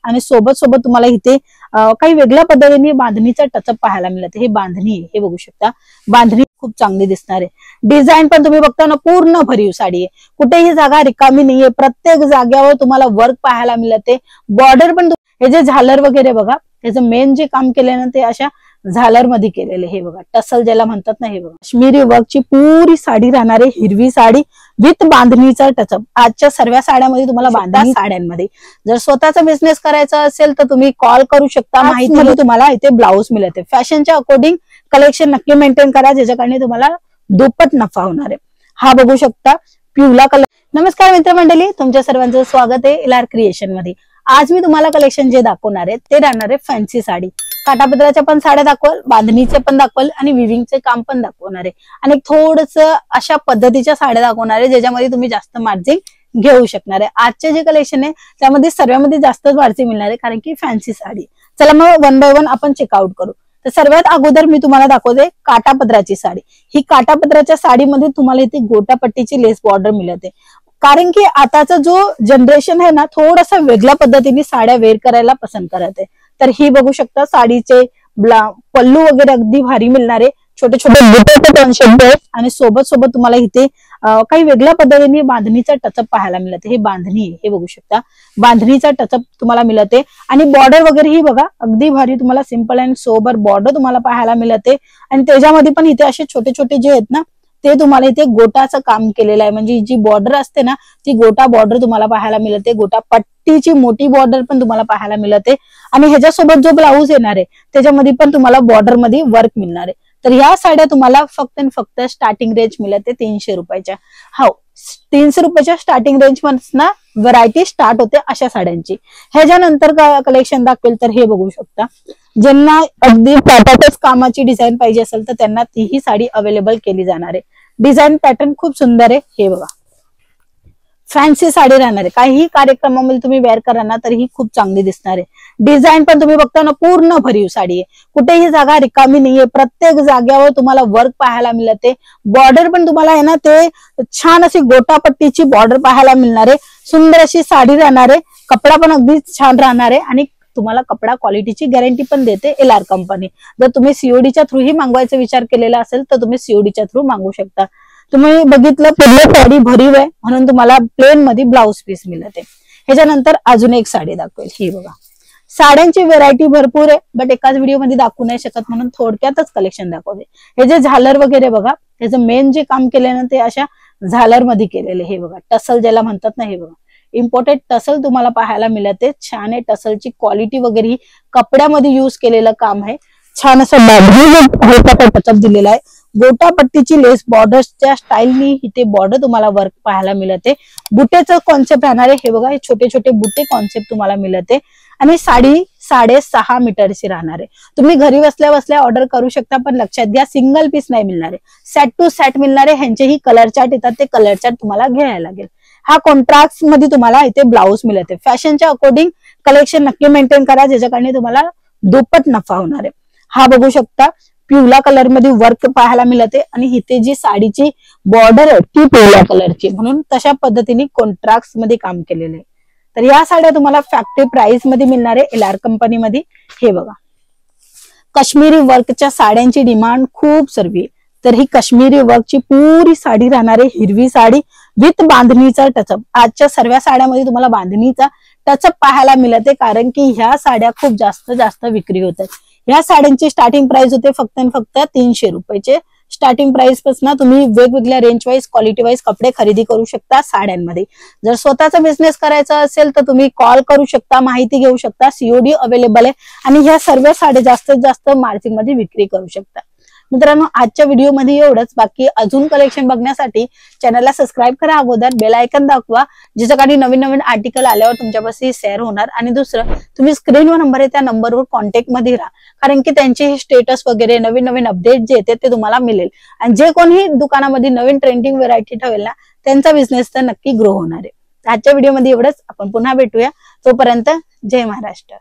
आणि सोबत सोबत तुम्हाला इथे काही वेगळ्या पद्धतीने बांधणीचा टचअप पाहायला मिळते। हे बांधणी हे बघू शकता, बांधणी खूप चांगली दिसणार आहे। डिझाईन पण तुम्ही बघता ना पूर्ण भरीव साडी आहे, कुठेही जागा रिकामी नाहीये, प्रत्येक जागेवर तुम्हाला वर्क पाहायला मिळते। बॉर्डर पण हे जे झालर वगैरे बघा, त्याचं मेन जे काम केले ना ते अशा झालर मध्ये केलेले, हे बघा टसल ज्याला म्हणतात ना, हे बघा काश्मीरी वर्कची पुरी साडी राहणार आहे, हिरवी साडी विथ बांधणीचा टचअप। आजच्या सर्व साड्यांमध्ये तुम्हाला बांधणी साड्यांमध्ये जर स्वतःचा बिझनेस करायचा असेल तर तुम्ही कॉल करू शकता। माहिती तुम्हाला इथे ब्लाऊज मिळते। फॅशनच्या अकॉर्डिंग कलेक्शन नक्की मेंटेन करा, ज्याच्याकडे तुम्हाला दुप्पट नफा होणार आहे। हा बघू शकता पिवळा कलर। नमस्कार मित्रमंडळी, तुमच्या सर्वांचं स्वागत आहे LR क्रिएशन मध्ये। आज मी तुम्हाला कलेक्शन जे दाखवणार आहे ते राहणार आहे फॅन्सी साडी। काटापदराच्या पण साड्या दाखवल, बांधणीचे पण दाखवल आणि विविंगचे काम पण दाखवणार आहे आणि थोडस अशा पद्धतीच्या साड्या दाखवणार आहे ज्याच्यामध्ये तुम्ही जास्त मार्जिन घेऊ शकणार आहे। आजचे जे कलेक्शन आहे त्यामध्ये सर्वांमध्ये जास्त मार्जिन मिळणार आहे, कारण की फॅन्सी साडी। चला मग वन बाय वन आपण चेकआउट करू। तर सर्वात अगोदर मी तुम्हाला दाखवते काटापदराची साडी। ही काटापदराच्या साडीमध्ये तुम्हाला इथे गोटापट्टीची लेस बॉर्डर मिळते, कारण की आताचा जो जनरेशन आहे ना थोडासा वेगळ्या पद्धतीने साड्या वेअर करायला पसंत करत आहे। तर ही बघू शकता साडीचे पल्लू वगैरे अगदी भारी मिळणार आहे, छोटे छोटे बुटाचे कॉन्सेप्ट आहे आणि सोबत सोबत तुम्हाला इथे काही वेगळ्या पद्धतीने बांधणीचा टचअप पाहायला मिळते। हे बांधणी हे बघू शकता, बांधणीचा टचअप तुम्हाला मिळते आणि बॉर्डर वगैरे ही बघा अगदी भारी तुम्हाला सिंपल अँड सोबर बॉर्डर तुम्हाला पाहायला मिळते आणि त्याच्यामध्ये पण इथे असे छोटे छोटे जे आहेत ना ते तुम्हाला इथे गोटाचं काम केलेलं आहे, म्हणजे जी बॉर्डर असते ना ती गोटा बॉर्डर तुम्हाला पाहायला मिळते। गोटा पट्टीची मोठी बॉर्डर पण तुम्हाला पाहायला मिळते आणि ह्याच्यासोबत जो ब्लाऊज येणार आहे त्याच्यामध्ये पण तुम्हाला बॉर्डर मध्ये वर्क मिळणार आहे। तर ह्या साड्या तुम्हाला फक्त आणि फक्त स्टार्टिंग रेंज मिळते 300 रुपयाच्या। हो, 300 रुपयाच्या स्टार्टिंग रेंज मधून व्हरायटी स्टार्ट होते अशा साड्यांची। ह्याच्यानंतर कलेक्शन दाखवेल तर हे बघू शकता, ज्यांना अगदी पॅटर्नच कामाची डिझाईन पाहिजे असेल तर त्यांना तीही साडी अवेलेबल केली जाणार आहे। डिझाईन पॅटर्न खूप सुंदर आहे, हे बघा फॅन्सी साडी राहणार आहे। काही कार्यक्रमामध्ये तुम्ही वेअर करा ना तर ही खूप चांगली दिसणार आहे। डिझाईन पण तुम्ही बघता ना पूर्ण भरीव साडी आहे, कुठेही जागा रिकामी नाहीये, प्रत्येक जागेवर तुम्हाला वर्क पाहायला मिळते। बॉर्डर पण तुम्हाला आहे ना ते छान अशी गोटापट्टीची बॉर्डर पाहायला मिळणार आहे। सुंदर अशी साडी राहणार आहे, कपडा पण अगदी छान राहणार आहे आणि तुम्हाला कपडा क्वालिटीची गॅरंटी पण देते LR कंपनी। जर तुम्ही सीओडीच्या थ्रू ही मागवायचा विचार केलेला असेल तर तुम्ही सीओडीच्या थ्रू मागवू शकता। तुम्ही बघितलं पूर्ण साडी भरीव आहे म्हणून तुम्हाला प्लेन मध्ये ब्लाऊज पीस मिळते। ह्याच्यानंतर अजून एक साडी दाखवेल, ही बघा साड्यांची व्हेरायटी भरपूर आहे बट एकाच व्हिडिओ मध्ये दाखवू नाही शकत म्हणून थोडक्यातच कलेक्शन दाखवते। हे जे झालर वगैरे बघा, त्याचं मेन जे काम केले ना ते अशा झालर मध्ये केलेले, हे बघा टसल ज्याला म्हणतात ना, हे बघा इम्पोर्टेड टसल तुम्हाला पाहायला मिळते। छान आहे, टसलची क्वालिटी वगैरे ही कपड्यामध्ये युज केलेलं काम आहे। छान असं टचअप दिलेला आहे, गोटापट्टीची लेस बॉर्डरच्या स्टाईलनी इथे बॉर्डर तुम्हाला वर्क पाहायला मिळते। बुटेचं कॉन्सेप्ट राहणार आहे, हे बघा हे छोटे छोटे बुटे कॉन्सेप्ट तुम्हाला मिळते आणि साडी 6.5 मीटरची राहणार आहे। तुम्ही घरी बसल्या बसल्या ऑर्डर करू शकता, पण लक्षात घ्या सिंगल पीस नाही मिळणार आहे, सेट टू सेट मिळणार आहे। ह्यांचेही कलर चार्ट येतात, ते कलर चार्ट तुम्हाला घ्यायला लागेल। हा कॉन्ट्रास्ट मध्ये तुम्हाला इथे ब्लाऊज मिळते। फॅशनच्या अकॉर्डिंग कलेक्शन नक्की मेंटेन करा, ज्याच्याकडे तुम्हाला दुप्पट नफा होणार आहे। हा बघू शकता पिवळा कलर मध्ये वर्क पाहायला मिळते आणि इथे जी साडीची बॉर्डर आहे ती पिवळ्या कलरची, म्हणून तशा पद्धतीने कॉन्ट्रास्ट मध्ये काम केलेलं आहे। तर या साड्या तुम्हाला फॅक्टरी प्राइस मध्ये मिळणार आहे LR कंपनी मध्ये। हे बघा काश्मीरी वर्कच्या साड्यांची डिमांड खूप सर्व आहे, तर ही काश्मीरी वर्कची पुरी साडी राहणार आहे, हिरवी साडी विथ बांधणीचा टचअप। आजच्या सर्व साड्यामध्ये तुम्हाला बांधणीचा टचअप पाहायला मिळते, कारण की ह्या साड्या खूप जास्त विक्री होतात। ह्या साड्यांची स्टार्टिंग प्राइस होते फक्त आणि फक्त 300 रुपयाचे। स्टार्टिंग प्राइस पासून तुम्ही वेगवेगळ्या रेंज वाईज क्वालिटी वाईज कपडे खरेदी करू शकता साड्यांमध्ये। जर स्वतःचा बिझनेस करायचा असेल तर तुम्ही कॉल करू शकता, माहिती घेऊ शकता, सीओडी अवेलेबल आहे आणि ह्या सर्व साड्या जास्तीत जास्त मार्जिन मध्ये विक्री करू शकता। मित्रांनो आजच्या व्हिडिओ मध्ये एवढंच, बाकी अजून कलेक्शन बघण्यासाठी चॅनलला सबस्क्राईब करा, अगोदर बेल आयकॉन दाखवा, ज्याच्याकडे नवीन नवीन आर्टिकल आल्यावर तुमच्यापाशी शेअर होणार। आणि दुसरं, तुम्ही स्क्रीनवर नंबर आहे त्या नंबरवर कॉन्टॅक्ट मध्ये राहा, कारण की त्यांचे स्टेटस वगैरे नवीन नवीन अपडेट जे येते ते तुम्हाला मिळेल आणि जे कोणी दुकानामध्ये नवीन ट्रेंडिंग व्हरायटी ठेवेल ना त्यांचा बिझनेस तर नक्की ग्रो होणार आहे। आजच्या व्हिडिओ मध्ये एवढंच, आपण पुन्हा भेटूया, तोपर्यंत जय महाराष्ट्र।